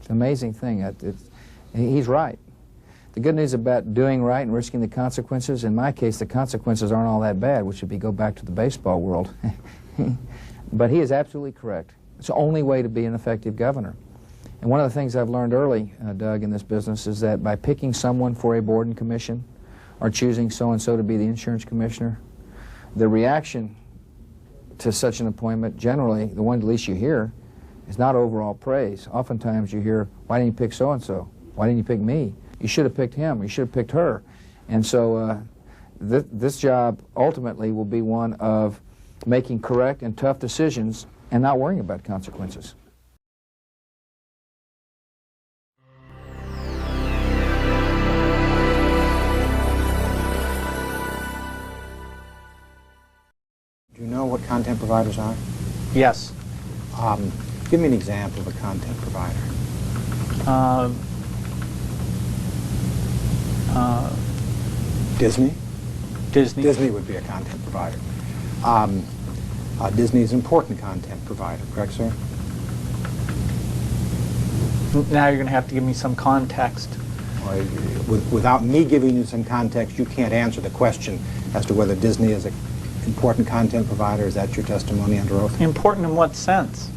It's an amazing thing. He's right. The good news about doing right and risking the consequences, in my case, the consequences aren't all that bad, which would be go back to the baseball world. But he is absolutely correct. It's the only way to be an effective governor. And one of the things I've learned early, Doug, in this business is that by picking someone for a board and commission or choosing so-and-so to be the insurance commissioner, the reaction to such an appointment, generally, the one at least you hear, is not overall praise. Oftentimes you hear, why didn't you pick so-and-so? Why didn't you pick me? You should have picked him. You should have picked her. And so this job ultimately will be one of making correct and tough decisions and not worrying about consequences. Do you know what content providers are? Yes. Give me an example of a content provider. Disney? Disney. Disney would be a content provider. Disney is an important content provider, correct, sir? Now you're going to have to give me some context. Without me giving you some context, you can't answer the question as to whether Disney is an important content provider. Is that your testimony under oath? Important in what sense?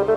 We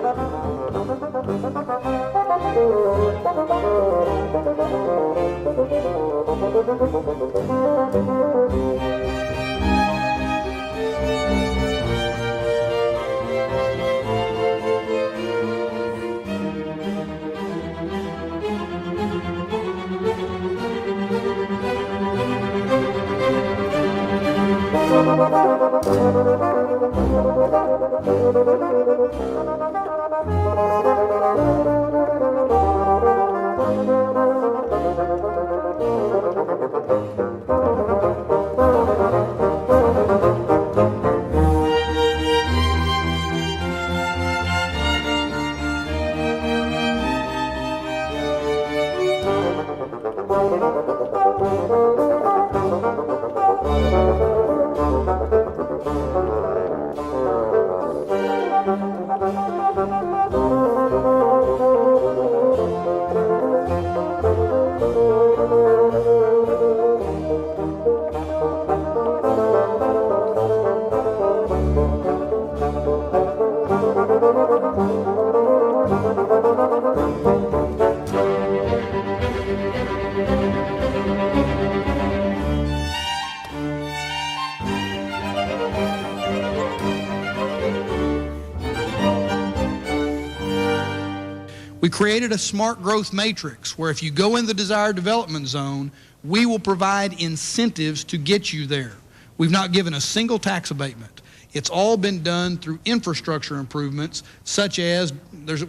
created a smart growth matrix where if you go in the desired development zone, we will provide incentives to get you there. We've not given a single tax abatement. It's all been done through infrastructure improvements, such as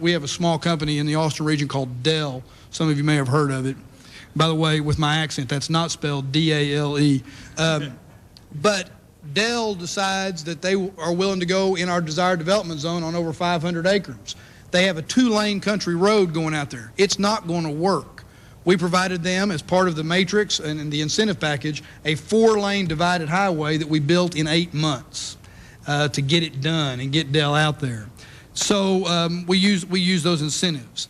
we have a small company in the Austin region called Dell. Some of you may have heard of it. By the way, with my accent, that's not spelled D-A-L-E. But Dell decides that they are willing to go in our desired development zone on over 500 acres. They have a 2-lane country road going out there. It's not going to work. We provided them, as part of the matrix and the incentive package, a 4-lane divided highway that we built in 8 months to get it done and get Dell out there. So we use those incentives.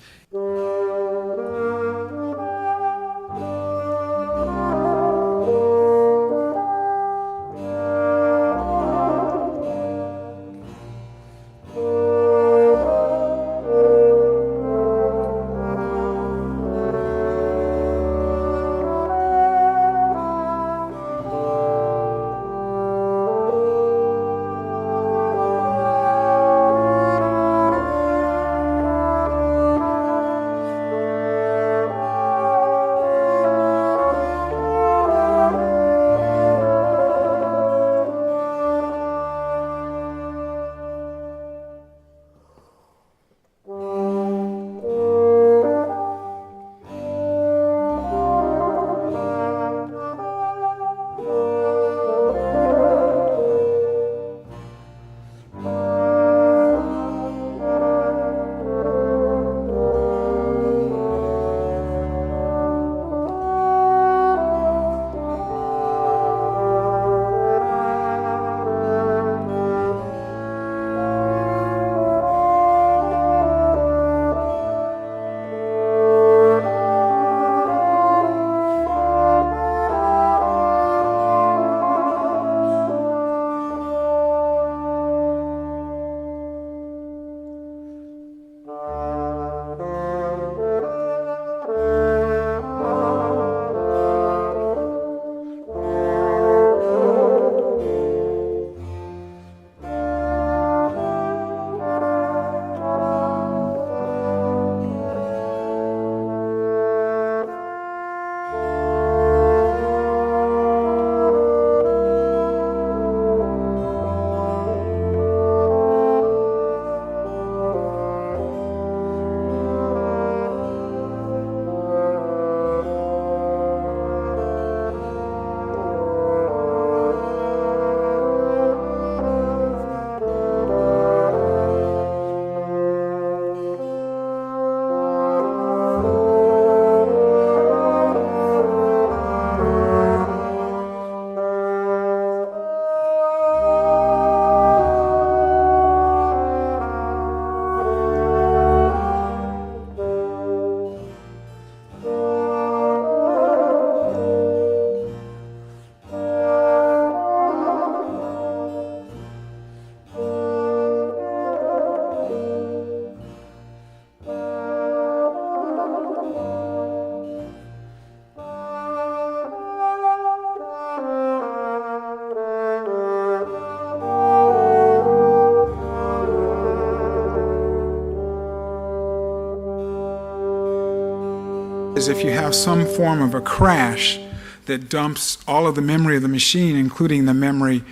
is if you have some form of a crash that dumps all of the memory of the machine, including the memory,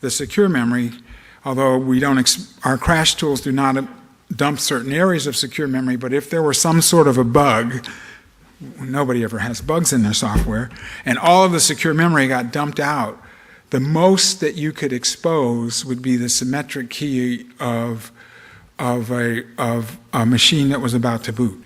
the secure memory, although we don't, our crash tools do not dump certain areas of secure memory, but if there were some sort of a bug, nobody ever has bugs in their software, and all of the secure memory got dumped out, the most that you could expose would be the symmetric key of a machine that was about to boot.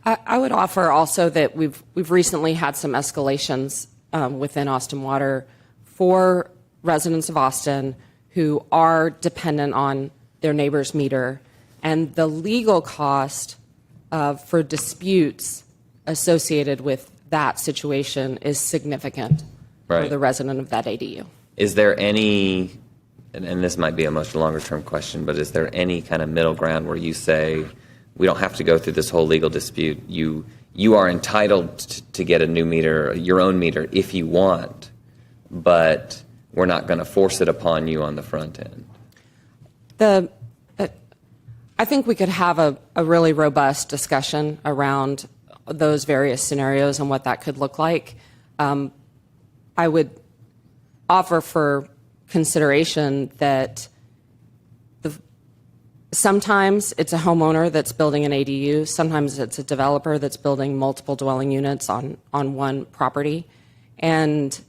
I would offer also that we've recently had some escalations within Austin Water for residents of Austin who are dependent on their neighbor's meter, and the legal cost for disputes associated with that situation is significant for the resident of that ADU. Is there any, and this might be a much longer term question, but is there any kind of middle ground where you say, we don't have to go through this whole legal dispute. You are entitled to get a new meter, your own meter, if you want, but we're not going to force it upon you on the front end? I think we could have a really robust discussion around those various scenarios and what that could look like. I would offer for consideration that sometimes it's a homeowner that's building an ADU. Sometimes it's a developer that's building multiple dwelling units on one property. And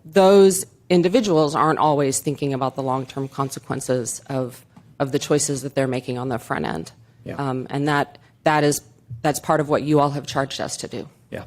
those individuals aren't always thinking about the long-term consequences of the choices that they're making on the front end. Yeah. And that is that's part of what you all have charged us to do. Yeah.